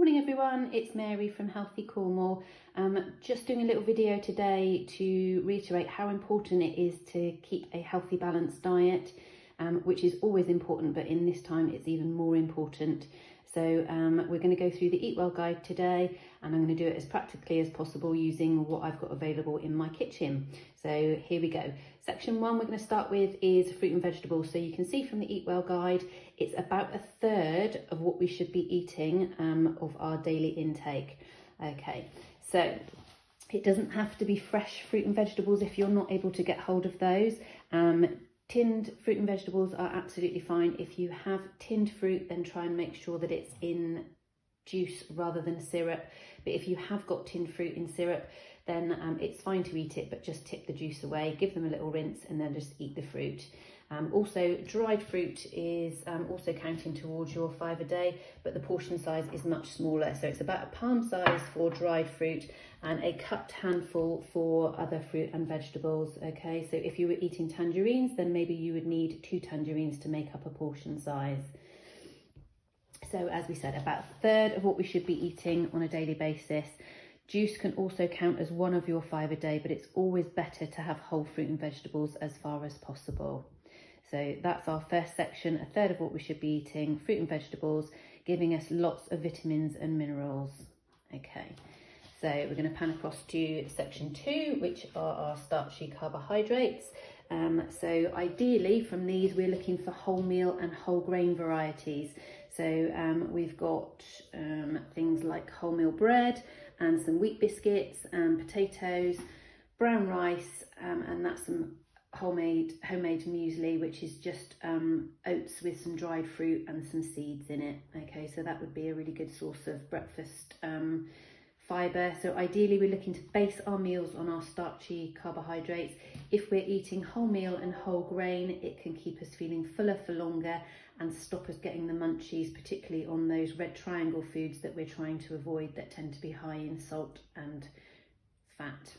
Morning everyone, it's Mary from Healthy Cornwall. Just doing a little video today to reiterate how important it is to keep a healthy balanced diet, which is always important, but in this time it's even more important. So we're going to go through the Eatwell guide today, and I'm going to do it as practically as possible using what I've got available in my kitchen. So here we go. Section 1 we're going to start with is fruit and vegetables. So you can see from the Eatwell guide, it's about a third of what we should be eating of our daily intake. Okay, so it doesn't have to be fresh fruit and vegetables if you're not able to get hold of those. Tinned fruit and vegetables are absolutely fine. If you have tinned fruit, then try and make sure that it's in juice rather than syrup. But if you have got tinned fruit in syrup, then it's fine to eat it, but just tip the juice away, give them a little rinse, and then just eat the fruit. Also, dried fruit is also counting towards your 5 a day, but the portion size is much smaller. So it's about a palm size for dried fruit and a cupped handful for other fruit and vegetables. Okay, so if you were eating tangerines, then maybe you would need 2 tangerines to make up a portion size. So as we said, about a third of what we should be eating on a daily basis. Juice can also count as 1 of your 5 a day, but it's always better to have whole fruit and vegetables as far as possible. So that's our first section, a third of what we should be eating, fruit and vegetables, giving us lots of vitamins and minerals. Okay, so we're going to pan across to section 2, which are our starchy carbohydrates. So ideally from these, we're looking for wholemeal and whole grain varieties. So we've got things like wholemeal bread and some wheat biscuits and potatoes, brown rice, and that's some homemade muesli, which is just oats with some dried fruit and some seeds in it. Okay, so that would be a really good source of breakfast fibre. So ideally we're looking to base our meals on our starchy carbohydrates. If we're eating wholemeal and whole grain, it can keep us feeling fuller for longer and stop us getting the munchies, particularly on those red triangle foods that we're trying to avoid that tend to be high in salt and fat.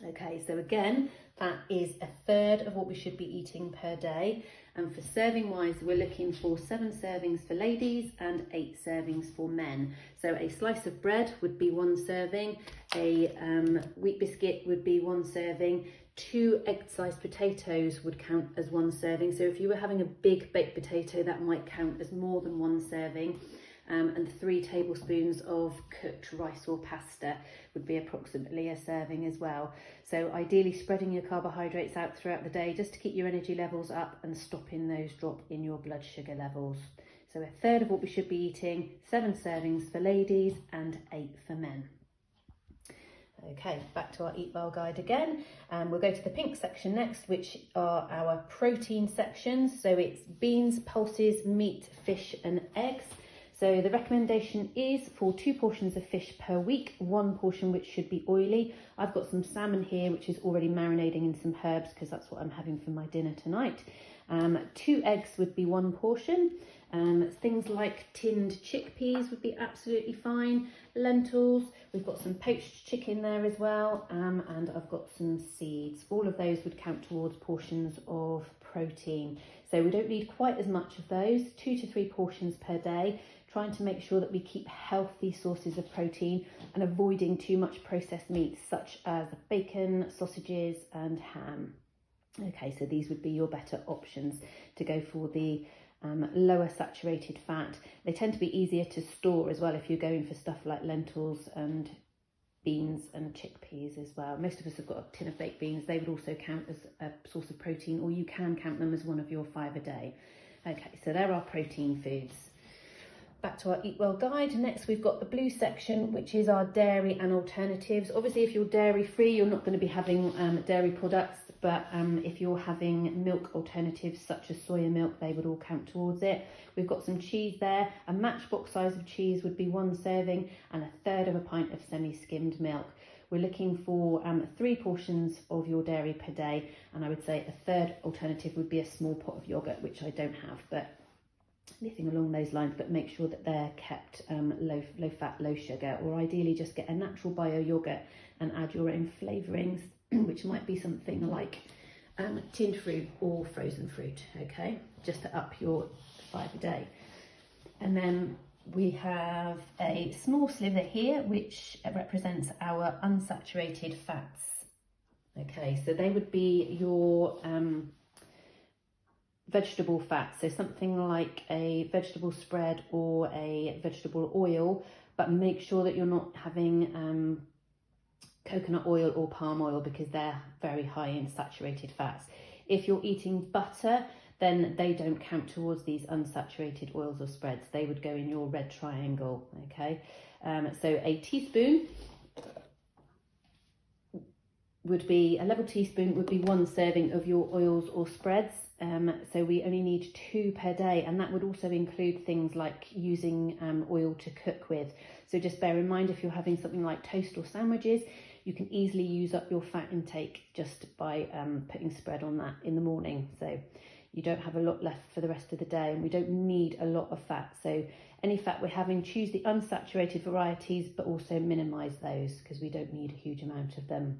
Okay, so again, that is a third of what we should be eating per day. And for serving wise, we're looking for 7 servings for ladies and 8 servings for men. So a slice of bread would be 1 serving, a wheat biscuit would be 1 serving, 2 egg-sized potatoes would count as 1 serving. So if you were having a big baked potato, that might count as more than 1 serving. And 3 tablespoons of cooked rice or pasta would be approximately a serving as well. So ideally spreading your carbohydrates out throughout the day just to keep your energy levels up and stopping those drop in your blood sugar levels. So a third of what we should be eating, 7 servings for ladies and 8 for men. Okay, back to our Eatwell guide again. We'll go to the pink section next, which are our protein sections. So it's beans, pulses, meat, fish and eggs. So the recommendation is for 2 portions of fish per week, 1 portion which should be oily. I've got some salmon here which is already marinating in some herbs because that's what I'm having for my dinner tonight. 2 eggs would be 1 portion. Things like tinned chickpeas would be absolutely fine. Lentils, we've got some poached chicken there as well, and I've got some seeds. All of those would count towards portions of protein. So we don't need quite as much of those, 2 to 3 portions per day, trying to make sure that we keep healthy sources of protein and avoiding too much processed meats such as bacon, sausages and ham. Okay, so these would be your better options to go for the lower saturated fat. They tend to be easier to store as well if you're going for stuff like lentils and beans and chickpeas as well. Most of us have got a tin of baked beans. They would also count as a source of protein, or you can count them as 1 of your 5 a day. Okay, so there are protein foods. Back to our Eatwell guide. Next we've got the blue section, which is our dairy and alternatives. Obviously if you're dairy free, you're not going to be having dairy products, but if you're having milk alternatives such as soya milk, they would all count towards it. We've got some cheese there. A matchbox size of cheese would be 1 serving and a third of a pint of semi-skimmed milk. We're looking for 3 portions of your dairy per day, and I would say a third alternative would be a small pot of yogurt, which I don't have, but anything along those lines, but make sure that they're kept low fat, low sugar, or ideally just get a natural bio yogurt and add your own flavourings, which might be something like tinned fruit or frozen fruit, okay, just to up your 5 a day. And then we have a small sliver here which represents our unsaturated fats. Okay, so they would be your vegetable fats, so something like a vegetable spread or a vegetable oil, but make sure that you're not having coconut oil or palm oil because they're very high in saturated fats. If you're eating butter, then they don't count towards these unsaturated oils or spreads. They would go in your red triangle, okay? So a teaspoon would be, a level teaspoon would be 1 serving of your oils or spreads. So we only need 2 per day, and that would also include things like using oil to cook with. So just bear in mind, if you're having something like toast or sandwiches, you can easily use up your fat intake just by putting spread on that in the morning. So you don't have a lot left for the rest of the day, and we don't need a lot of fat. So any fat we're having, choose the unsaturated varieties, but also minimise those because we don't need a huge amount of them.